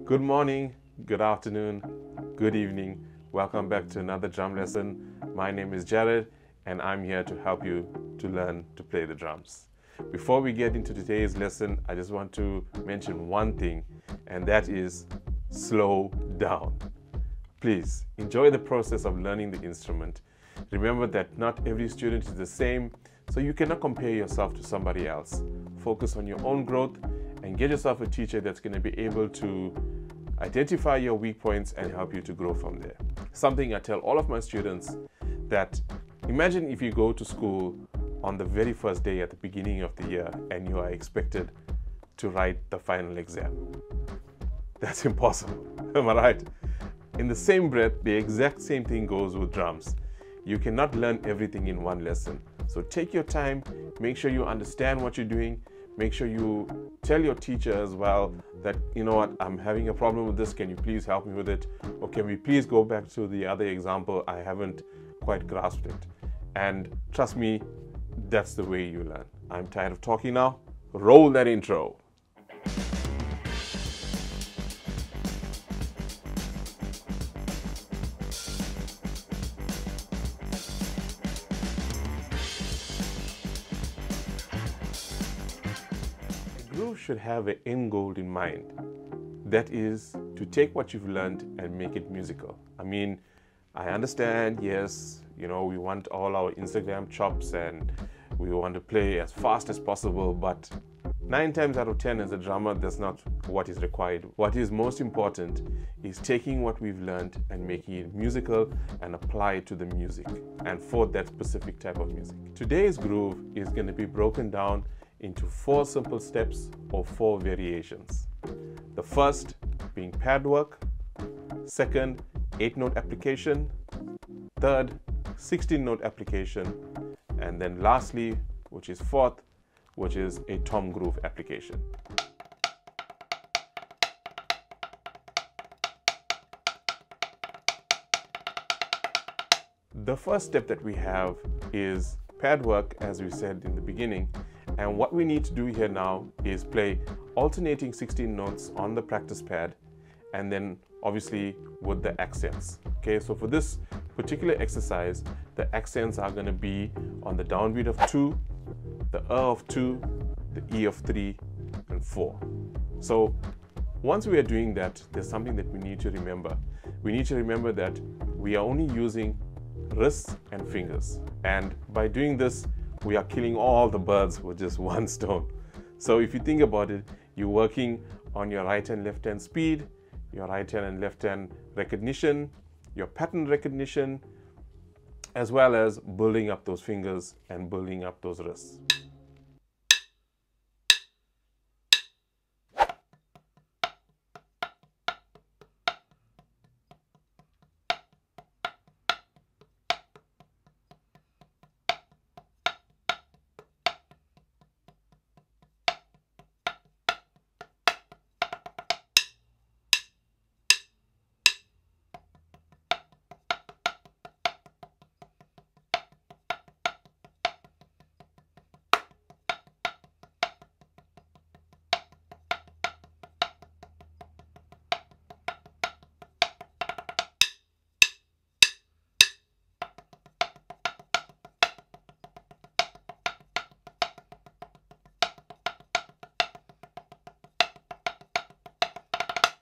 Good morning, good afternoon, good evening. Welcome back to another drum lesson. My name is Jared and I'm here to help you to learn to play the drums. Before we get into today's lesson, I just want to mention one thing, and that is slow down. Please enjoy the process of learning the instrument. Remember that not every student is the same, so you cannot compare yourself to somebody else. Focus on your own growth and get yourself a teacher that's going to be able to identify your weak points and help you to grow from there. Something I tell all of my students, that imagine if you go to school on the very first day at the beginning of the year and you are expected to write the final exam. That's impossible, am I right? In the same breath, the exact same thing goes with drums. You cannot learn everything in one lesson. So take your time, make sure you understand what you're doing, make sure you tell your teacher as well that, you know what, I'm having a problem with this, can you please help me with it? Or can we please go back to the other example, I haven't quite grasped it. And trust me, that's the way you learn. I'm tired of talking now, roll that intro. Groove should have an end goal in mind. That is to take what you've learned and make it musical. I mean, I understand, yes, you know, we want all our Instagram chops and we want to play as fast as possible, but 9 times out of 10 as a drummer, that's not what is required. What is most important is taking what we've learned and making it musical and apply it to the music and for that specific type of music. Today's groove is going to be broken down into 4 simple steps or 4 variations. The first being pad work, second, 8-note application, third, 16-note application, and then lastly, which is fourth, which is a tom groove application. The first step that we have is pad work, as we said in the beginning. And what we need to do here now is play alternating 16 notes on the practice pad, and then obviously with the accents. Okay, so for this particular exercise, the accents are going to be on the downbeat of 2, the of 2, the E of 3, and 4. So once we are doing that, there's something that we need to remember. We need to remember that we are only using wrists and fingers. And by doing this, we are killing all the birds with just one stone. So if you think about it, you're working on your right and left hand speed, your right hand and left hand recognition, your pattern recognition, as well as building up those fingers and building up those wrists.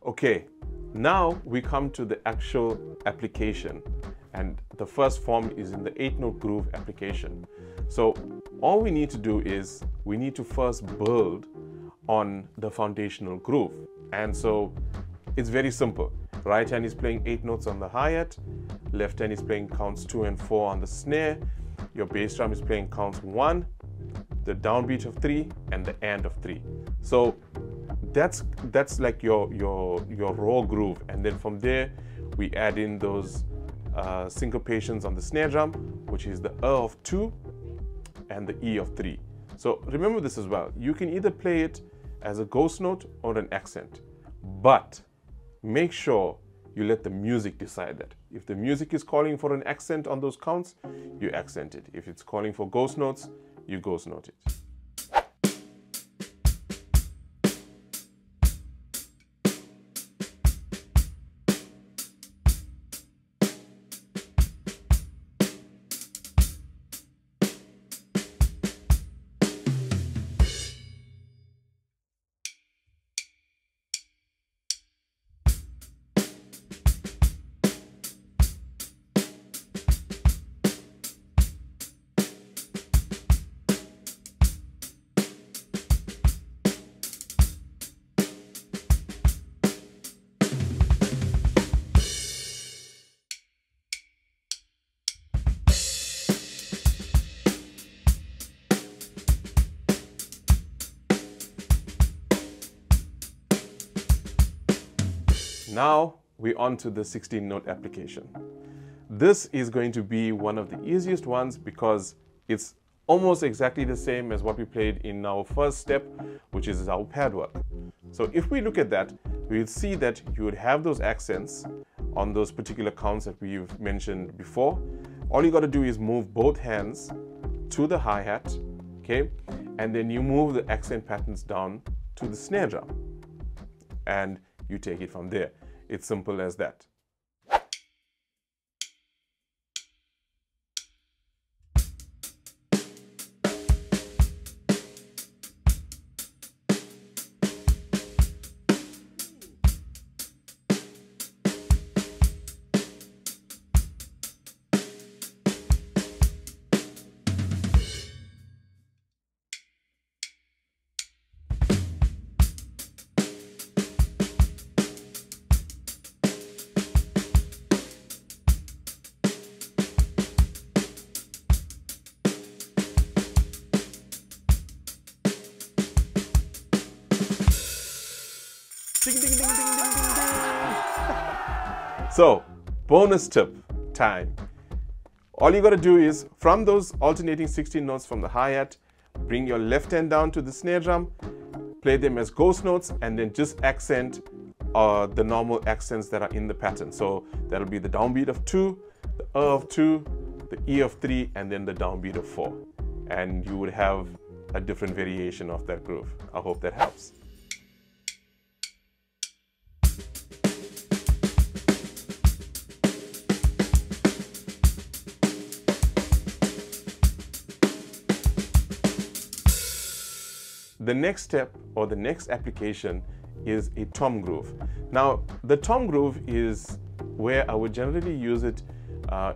Okay, now we come to the actual application, and the first form is in the 8-note groove application. So all we need to do is we need to first build on the foundational groove. And so it's very simple. Right hand is playing 8 notes on the hi-hat, left hand is playing counts 2 and 4 on the snare, your bass drum is playing counts 1, the downbeat of 3, and the end of 3. So that's like your raw groove, and then from there we add in those syncopations on the snare drum, which is the of 2 and the E of 3. So remember this as well. You can either play it as a ghost note or an accent, but make sure you let the music decide that. If the music is calling for an accent on those counts, you accent it. If it's calling for ghost notes, you ghost note it. Now we're on to the 16-note application. This is going to be one of the easiest ones because it's almost exactly the same as what we played in our first step, which is our pad work. So if we look at that, we'll see that you would have those accents on those particular counts that we've mentioned before. All you got to do is move both hands to the hi-hat, okay? And then you move the accent patterns down to the snare drum. And you take it from there. It's simple as that. Ding, ding, ding, ding, ding, ding, ding. So, bonus tip time. All you got to do is, from those alternating 16 notes from the hi-hat, bring your left hand down to the snare drum, play them as ghost notes, and then just accent the normal accents that are in the pattern. So that'll be the downbeat of 2, the of 2, the E of 3, and then the downbeat of 4. And you would have a different variation of that groove. I hope that helps. The next step or the next application is a tom groove. Now, the tom groove is where I would generally use it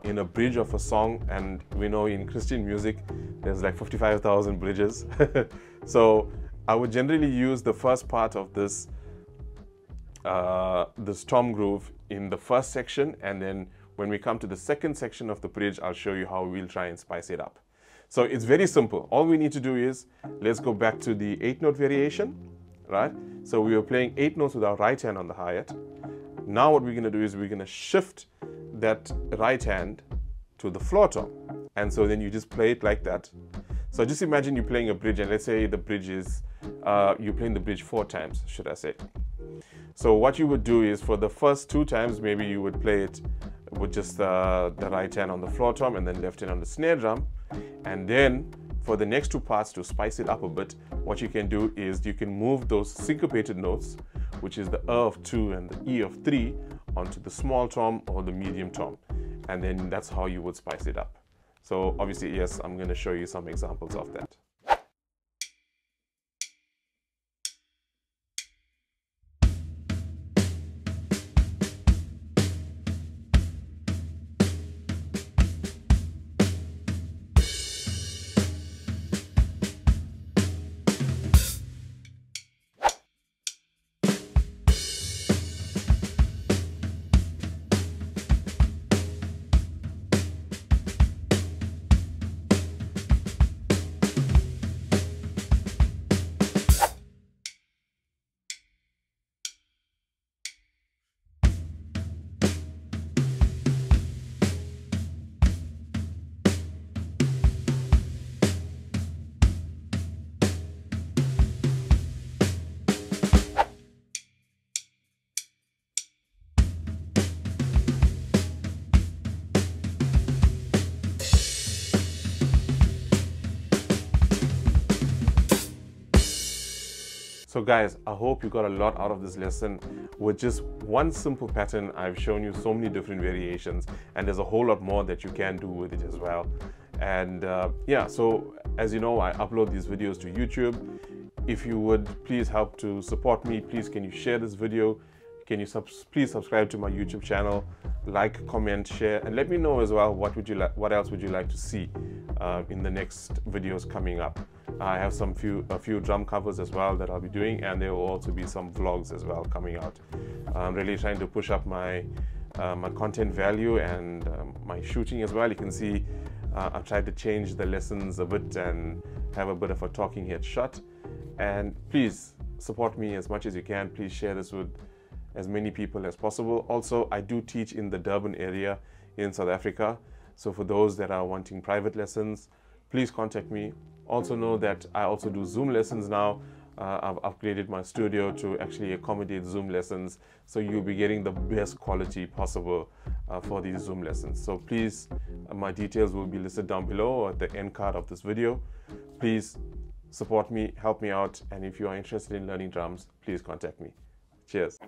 in a bridge of a song, and we know in Christian music there's like 55,000 bridges. So I would generally use the first part of this tom groove in the first section, and then when we come to the second section of the bridge, I'll show you how we'll try and spice it up. So it's very simple. All we need to do is, let's go back to the 8-note variation, right? So we were playing 8 notes with our right hand on the hi-hat. Now what we're going to do is we're going to shift that right hand to the floor tom. And so then you just play it like that. So just imagine you're playing a bridge, and let's say the bridge is, you're playing the bridge 4 times, should I say. So what you would do is, for the first 2 times, maybe you would play it with just the right hand on the floor tom and then left hand on the snare drum. And then for the next 2 parts, to spice it up a bit, what you can do is you can move those syncopated notes, which is the of 2 and the E of 3, onto the small tom or the medium tom. And then that's how you would spice it up. So obviously, yes, I'm going to show you some examples of that. So guys, I hope you got a lot out of this lesson. With just one simple pattern, I've shown you so many different variations, and there's a whole lot more that you can do with it as well. And yeah, so as you know, I upload these videos to YouTube. If you would please help to support me, please can you share this video? Can you please subscribe to my YouTube channel, like, comment, share, and let me know as well what else would you like to see in the next videos coming up. I have a few drum covers as well that I'll be doing, and there will also be some vlogs as well coming out. I'm really trying to push up my content value and my shooting as well. You can see I've tried to change the lessons a bit and have a bit of a talking head shot. And please support me as much as you can. Please share this with as many people as possible. Also, I do teach in the Durban area in South Africa. So for those that are wanting private lessons, please contact me. Also know that I also do Zoom lessons now. I've upgraded my studio to actually accommodate Zoom lessons, so you'll be getting the best quality possible for these Zoom lessons. So please, my details will be listed down below or at the end card of this video. Please support me, help me out, and if you are interested in learning drums, please contact me. Cheers.